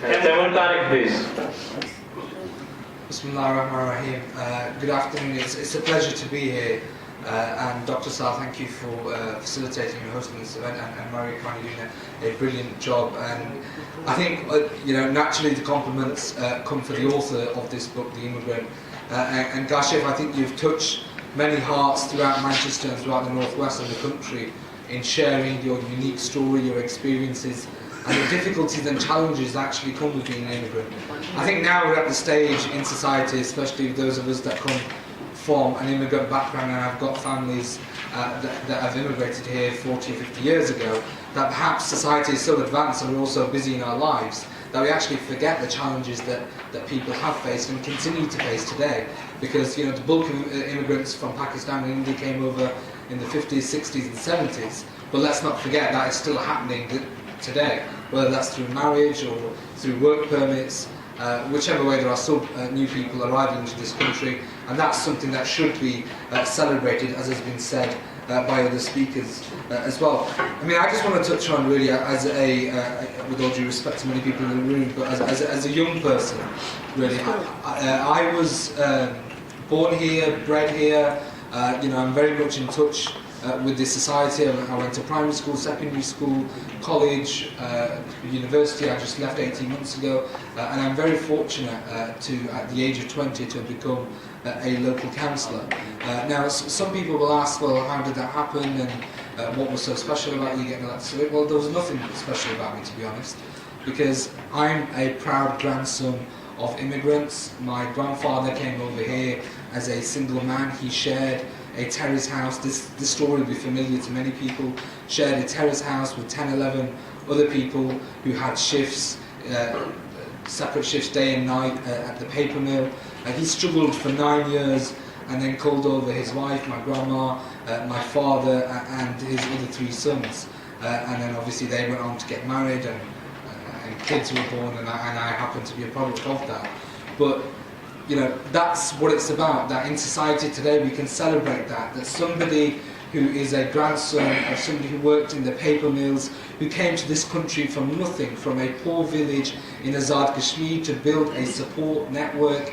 Tariq, please. Bismillahirrahmanirrahim. Good afternoon. It's a pleasure to be here. And Dr. Sal, thank you for facilitating and hosting this event, and Maria Khan doing a brilliant job. And I think, naturally the compliments come for the author of this book, The Immigrant. And Kashif, I think you've touched many hearts throughout Manchester and throughout the northwest of the country in sharing your unique story, your experiences, and the difficulties and challenges that actually come with being an immigrant. I think now we're at the stage in society, especially those of us that come from an immigrant background and have got families that have immigrated here 40, 50 years ago, that perhaps society is so advanced and we're all so busy in our lives that we actually forget the challenges that people have faced and continue to face today. Because the bulk of immigrants from Pakistan and India came over in the 50s, 60s and 70s, but let's not forget that it's still happening today, whether that's through marriage or through work permits. Whichever way, there are still new people arriving into this country, and that's something that should be celebrated, as has been said by other speakers as well. I mean, I just want to touch on really, as with all due respect to many people in the room, but as a young person, really, I was born here, bred here. I'm very much in touch with this society. I went to primary school, secondary school, college, university. I just left 18 months ago, and I'm very fortunate at the age of 20, to have become a local councillor. Now, some people will ask, well, how did that happen, and what was so special about you getting elected? Well, there was nothing special about me, to be honest, because I'm a proud grandson of immigrants. My grandfather came over here as a single man. He shared a terrace house. This story will be familiar to many people. Shared a terrace house with 10, 11 other people who had shifts, separate shifts day and night at the paper mill. He struggled for 9 years and then called over his wife, my grandma, my father and his other 3 sons. And then obviously they went on to get married and kids were born, and I happened to be a product of that. But that's what it's about, that in society today we can celebrate that somebody who is a grandson of somebody who worked in the paper mills, who came to this country from nothing, from a poor village in Azad Kashmir, to build a support network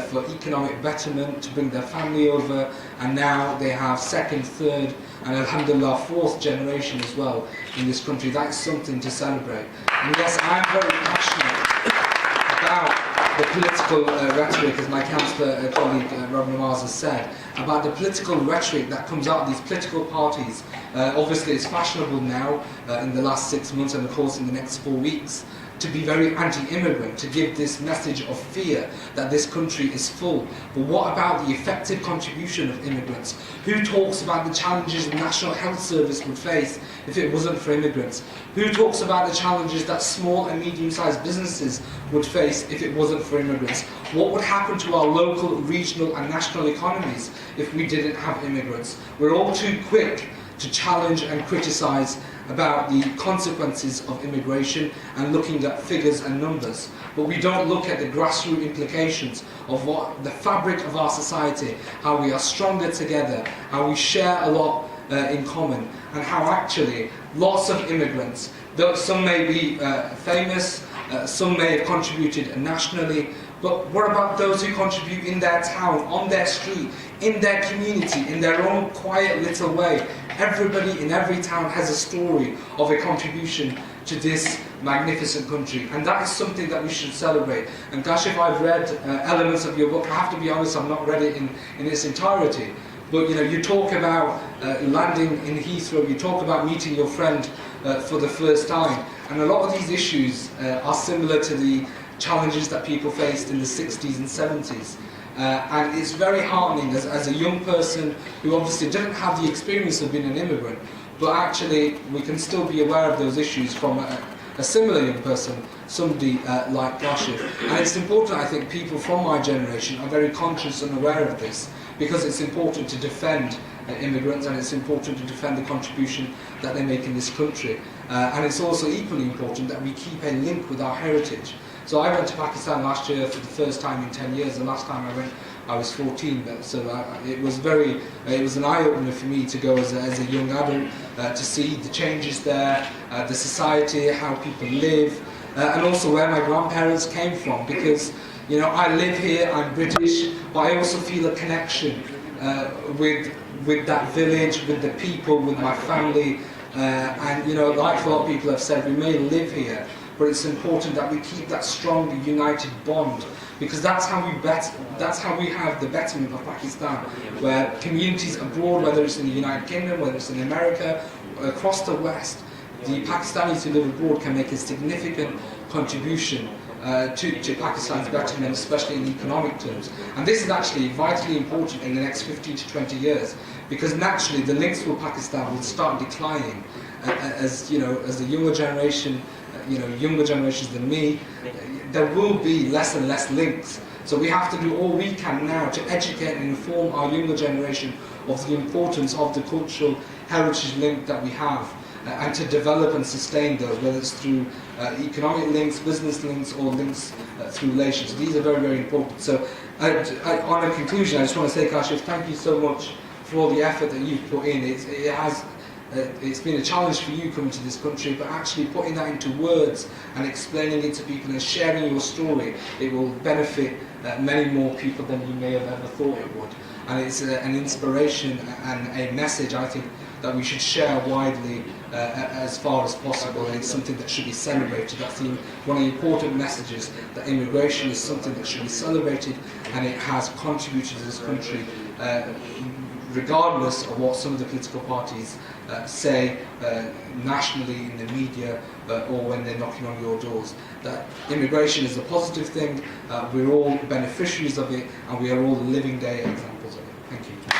for economic betterment, to bring their family over, and now they have second, third, and alhamdulillah, 4th generation as well in this country. That's something to celebrate. And yes, I'm very passionate about the political rhetoric, as my councillor colleague Rob Namaz has said, about the political rhetoric that comes out of these political parties. Obviously it's fashionable now in the last 6 months, and of course in the next 4 weeks, to be very anti-immigrant, to give this message of fear that this country is full. But what about the effective contribution of immigrants? Who talks about the challenges the National Health Service would face if it wasn't for immigrants? Who talks about the challenges that small and medium-sized businesses would face if it wasn't for immigrants? What would happen to our local, regional and national economies if we didn't have immigrants? We're all too quick to challenge and criticise about the consequences of immigration and looking at figures and numbers, but we don't look at the grassroots implications of what the fabric of our society, how we are stronger together, how we share a lot in common, and how actually lots of immigrants, though some may be famous, some may have contributed nationally, but what about those who contribute in their town, on their street, in their community, in their own quiet little way? Everybody in every town has a story of a contribution to this magnificent country, and that is something that we should celebrate. And Kashif, I've read elements of your book. I have to be honest, I've not read it in its entirety. But you talk about landing in Heathrow, you talk about meeting your friend for the first time, and a lot of these issues are similar to the challenges that people faced in the 60s and 70s. And it's very heartening as a young person who obviously didn't have the experience of being an immigrant, but actually we can still be aware of those issues from a similar young person, somebody like Kashif. And it's important, I think, people from my generation are very conscious and aware of this, because it's important to defend immigrants, and it's important to defend the contribution that they make in this country. And it's also equally important that we keep a link with our heritage. So I went to Pakistan last year for the first time in 10 years. The last time I went, I was 14. So it was an eye-opener for me to go as a young adult, to see the changes there, the society, how people live, and also where my grandparents came from, because you know, I live here, I'm British, but I also feel a connection with that village, with the people, with my family, and you know, like a lot of people have said, we may live here, but it's important that we keep that strong, united bond, because that's how we have the betterment of Pakistan, where communities abroad, whether it's in the United Kingdom, whether it's in America, across the West, the Pakistanis who live abroad can make a significant contribution to Pakistan's betterment, especially in economic terms. And this is actually vitally important in the next 15 to 20 years, because naturally the links with Pakistan will start declining as you know, as the younger generation, younger generations than me, there will be less and less links. So we have to do all we can now to educate and inform our younger generation of the importance of the cultural heritage link that we have, and to develop and sustain those, whether it's through economic links, business links, or links through relations. These are very, very important. So on a conclusion, I just want to say, Kashif, thank you so much for all the effort that you've put in. It's been a challenge for you coming to this country, but actually putting that into words and explaining it to people and sharing your story, it will benefit many more people than you may have ever thought it would. And it's an inspiration and a message, I think, that we should share widely as far as possible, and it's something that should be celebrated. That's one of the important messages, that immigration is something that should be celebrated, and it has contributed to this country, regardless of what some of the political parties say nationally in the media or when they're knocking on your doors. That immigration is a positive thing, we're all beneficiaries of it, and we are all living day examples of it. Thank you.